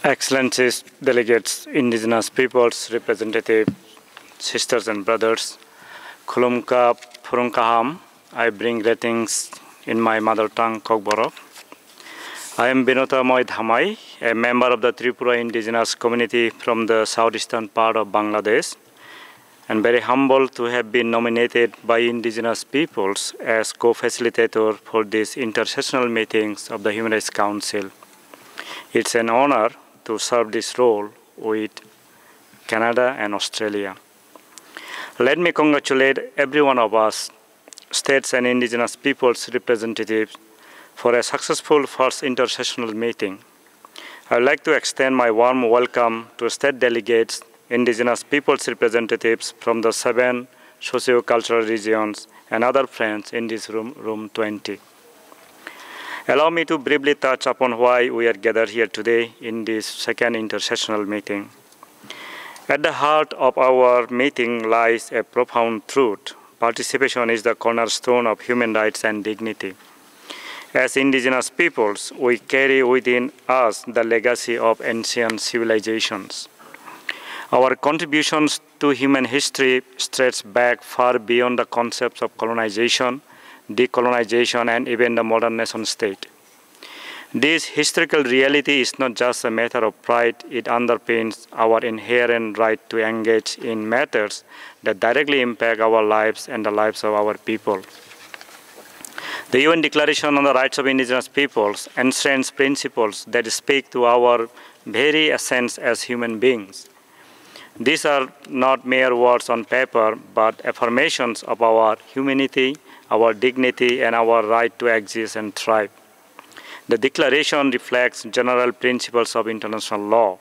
Excellencies, delegates, indigenous peoples, representative, sisters and brothers, Kulumka Purungkaham, I bring greetings in my mother tongue, Kokborok. I am Binota Moy Dhamai, a member of the Tripura indigenous community from the southeastern part of Bangladesh, and very humbled to have been nominated by indigenous peoples as co-facilitator for these intersessional meetings of the Human Rights Council. It's an honor to serve this role with Canada and Australia. Let me congratulate every one of us, states and indigenous peoples representatives, for a successful first intersessional meeting. I would like to extend my warm welcome to state delegates, indigenous peoples representatives from the 7 socio-cultural regions and other friends in this room 20. Allow me to briefly touch upon why we are gathered here today in this second intersessional meeting. At the heart of our meeting lies a profound truth. Participation is the cornerstone of human rights and dignity. As indigenous peoples, we carry within us the legacy of ancient civilizations. Our contributions to human history stretch back far beyond the concepts of colonization, decolonization, and even the modern nation state. This historical reality is not just a matter of pride, it underpins our inherent right to engage in matters that directly impact our lives and the lives of our people. The UN Declaration on the Rights of Indigenous Peoples enshrines principles that speak to our very essence as human beings. These are not mere words on paper, but affirmations of our humanity, our dignity, and our right to exist and thrive. The Declaration reflects general principles of international law.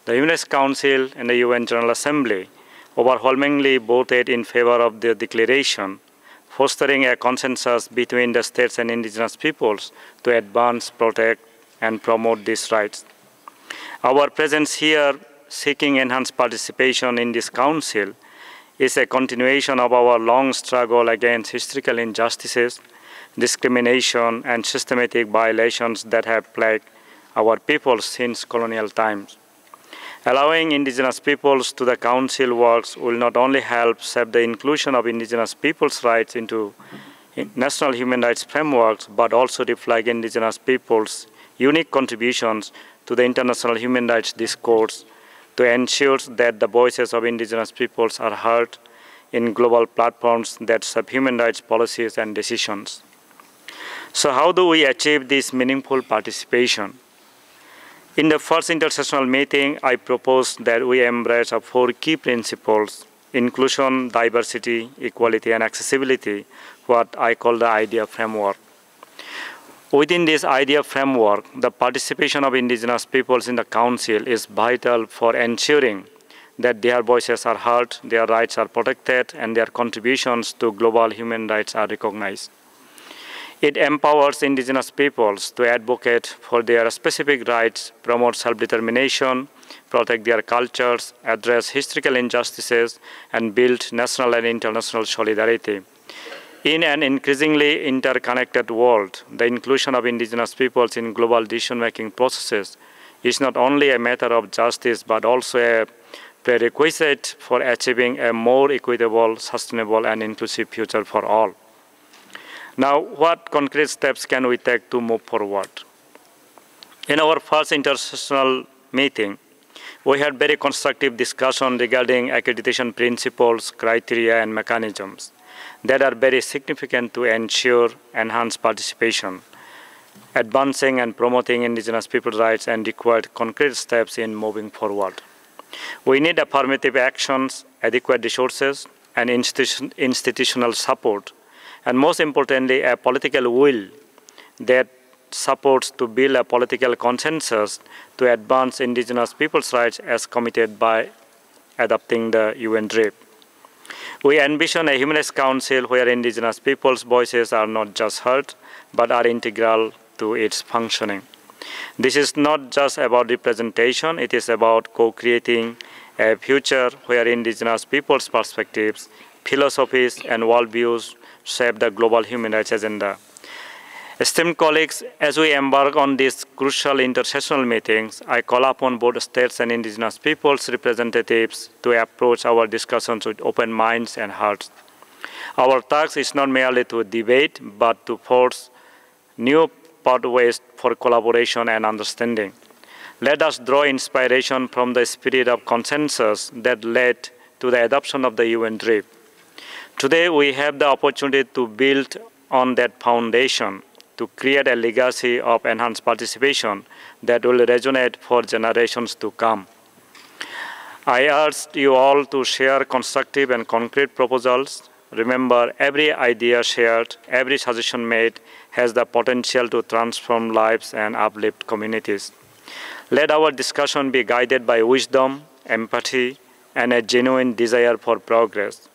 The Human Rights Council and the UN General Assembly overwhelmingly voted in favor of the Declaration, fostering a consensus between the states and indigenous peoples to advance, protect, and promote these rights. Our presence here, seeking enhanced participation in this council, is a continuation of our long struggle against historical injustices, discrimination, and systematic violations that have plagued our people since colonial times. Allowing indigenous peoples to the council works will not only help shape the inclusion of indigenous peoples' rights into national human rights frameworks, but also reflect indigenous peoples' unique contributions to the international human rights discourse to ensure that the voices of indigenous peoples are heard in global platforms that shape human rights policies and decisions. So how do we achieve this meaningful participation? In the first intersessional meeting, I proposed that we embrace 4 key principles: inclusion, diversity, equality, and accessibility, what I call the IDEA framework. Within this IDEA framework, the participation of indigenous peoples in the council is vital for ensuring that their voices are heard, their rights are protected, and their contributions to global human rights are recognized. It empowers indigenous peoples to advocate for their specific rights, promote self-determination, protect their cultures, address historical injustices, and build national and international solidarity. In an increasingly interconnected world, the inclusion of indigenous peoples in global decision-making processes is not only a matter of justice, but also a prerequisite for achieving a more equitable, sustainable, and inclusive future for all. Now, what concrete steps can we take to move forward? In our first intersessional meeting, we had very constructive discussion regarding accreditation principles, criteria, and mechanisms that are very significant to ensure enhanced participation, advancing and promoting indigenous people's rights, and required concrete steps in moving forward. We need affirmative actions, adequate resources, and institutional support, and most importantly, a political will that supports to build a political consensus to advance indigenous people's rights as committed by adopting the UN DRIP. We envision a Human Rights Council where indigenous people's voices are not just heard, but are integral to its functioning. This is not just about representation, it is about co-creating a future where indigenous people's perspectives, philosophies, and worldviews shape the global human rights agenda. Esteemed colleagues, as we embark on these crucial intersessional meetings, I call upon both states and indigenous peoples representatives to approach our discussions with open minds and hearts. Our task is not merely to debate, but to force new pathways for collaboration and understanding. Let us draw inspiration from the spirit of consensus that led to the adoption of the UN DRIP. Today, we have the opportunity to build on that foundation, to create a legacy of enhanced participation that will resonate for generations to come. I urge you all to share constructive and concrete proposals. Remember, every idea shared, every suggestion made has the potential to transform lives and uplift communities. Let our discussion be guided by wisdom, empathy, and a genuine desire for progress.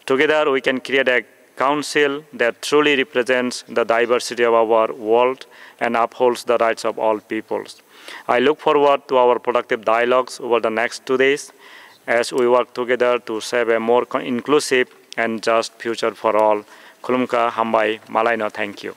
Together, we can create a council that truly represents the diversity of our world and upholds the rights of all peoples. I look forward to our productive dialogues over the next 2 days as we work together to shape a more inclusive and just future for all. Kulumka Hambai Malaino, thank you.